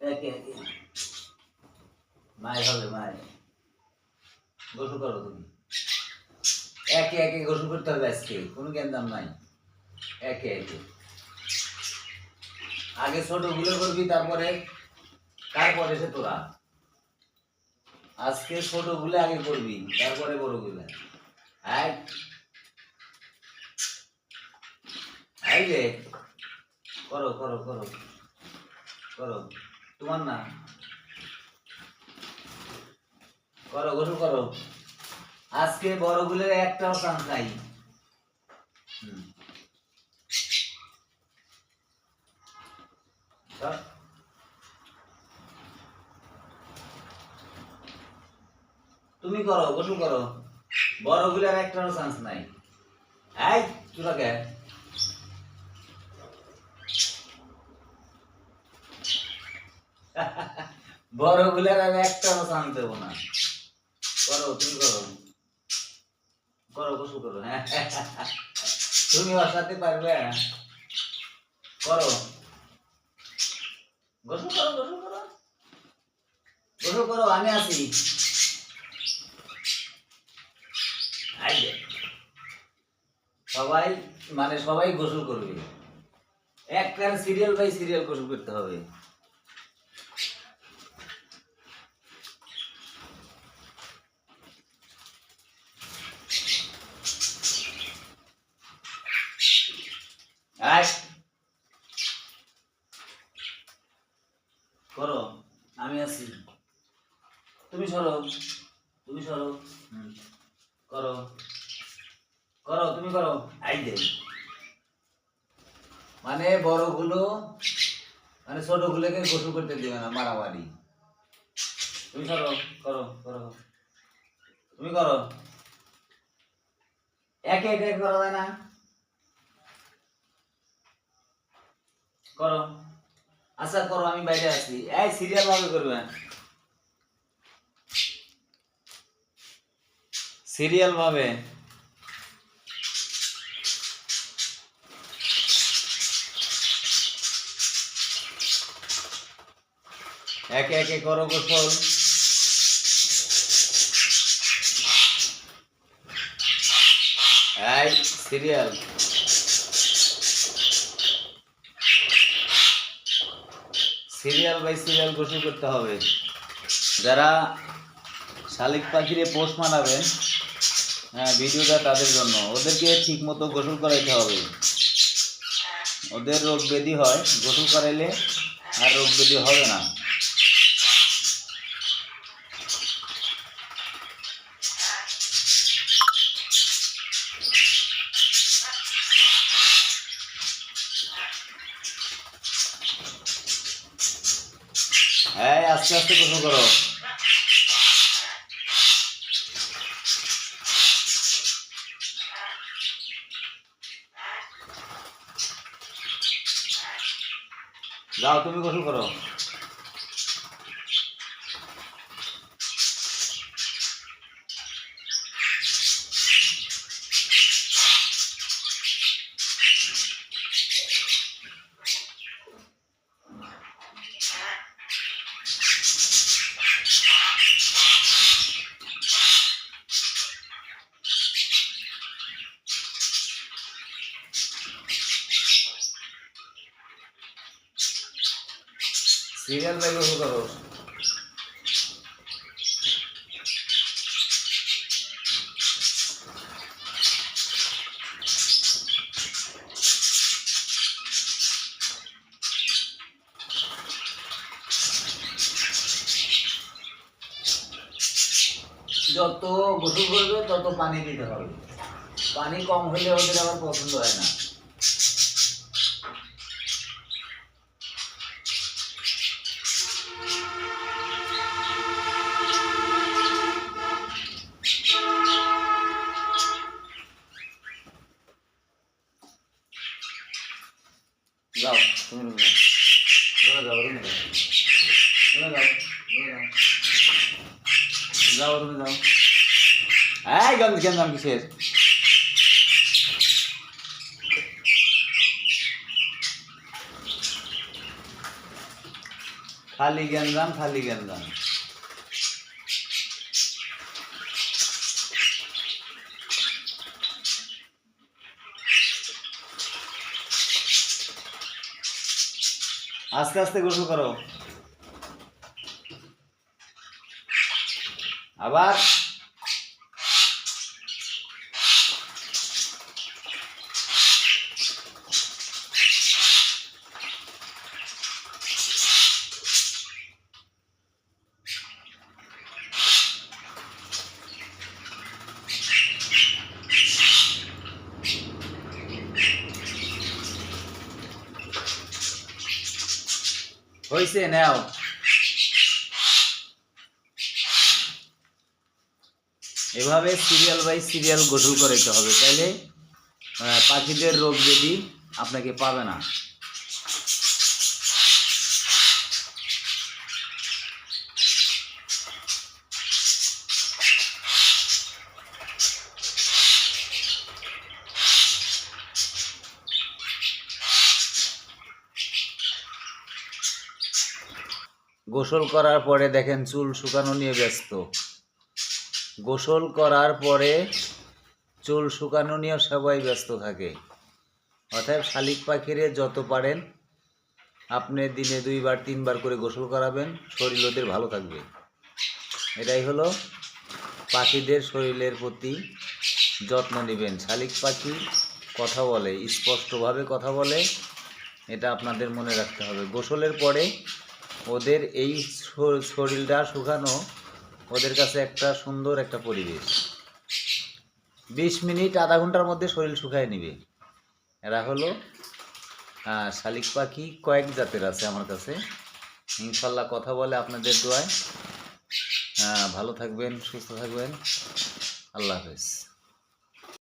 একে একে মায়ের হবে মায়ের গোসল করো তুমি একে একে গোসল করতে হবে আজকে কোনো জ্ঞান নাই একে একে আগে ছোট গুলো করবি তারপরে সে তোরা আজকে ছোট গুলো আগে করবি তারপরে বড় গুলো আয় আই রে করো করো করো করো তোমার না করো গোসল করো আজকে বড় গুলের একটাও চান্স নাই তুমি করো গোসল করো বড় গুলের একটাও চান্স নাই এই চুলাকে বড় গুলের আর একটাও চান্স দেবো না করো তুমি করো করো গোসল করো হ্যাঁ তুমি ওর সাথে পারবে করো গোসল করো গোসল করো গোসল করো আমি আছি সবাই মানে সবাই গোসল করবে একটা সিরিয়াল বাই সিরিয়াল গোসল করতে হবে করো আমি আছি তুমি সরো করো করো তুমি করো আই দে মানে বড় গুলো মানে ছোট গুলোকে গোসল করতে দিবে না মারামারি তুমি সরো করো করো তুমি করো একে একে করা যায় না করো আচ্ছা করো আমি বাইরে আছি এই সিরিয়াল ভাবে করবে সিরিয়াল ভাবে একে একে করো গোসল এই সিরিয়াল সিরিয়াল বাই সিরিয়াল গোসল করতে হবে যারা শালিক পাখিরে পোষ মানাবেন হ্যাঁ ভিডিওটা তাদের জন্য ওদেরকে ঠিক মতো গোসল করাইতে হবে ওদের রোগ ব্যাধি হয় গোসল করাইলে আর রোগ ব্যাধি হবে না হ্যাঁ আস্তে আস্তে গোসল করো যাও তুমি গোসল করো সিরিয়াল বাই গোসল করো যত গোসল করবে তত পানি দিতে হবে পানি কম হলে ওদের আবার পছন্দ হয় না যাও তুমি যাও যাও তুমি যাও এই গন্ধ কেন নাম কিসের খালি গ্যাঞ্জাম খালি গ্যাঞ্জাম। আস্তে আস্তে গোসল করো। আবার হয়েছে, নাও। এভাবে সিরিয়াল বাই সিরিয়াল গোসল করাইতে হবে, তাইলে পাখিদের রোগ ব্যাধি আপনাকে পাবে না। গোসল করার পরে দেখেন চুল শুকানো নিয়ে ব্যস্ত। গোসল করার পরে চুল শুকানো নিয়ে সবাই ব্যস্ত থাকে। অর্থাৎ শালিক পাখিরে যত পারেন আপনি দিনে 2 বার 3 বার করে গোসল করাবেন, শরীর ওদের ভালো থাকবে। এটাই হলো পাখিদের শরীরের প্রতি যত্ন নেবেন। শালিক পাখি কথা বলে, স্পষ্টভাবে কথা বলে, এটা আপনাদের মনে রাখতে হবে। গোসলের পরে ওদের এই শরীরটা শুকানো ওদের কাছে একটা সুন্দর একটা পরিবেশ। 20 মিনিট আধা ঘন্টার মধ্যে শরীর শুকায় নেবে। এরা হলো শালিক পাখি, কয়েক জাতের আছে আমার কাছে। ইনশাল্লাহ কথা বলে আপনাদের দোয়ায়। ভালো থাকবেন, সুস্থ থাকবেন। আল্লাহ হাফেজ।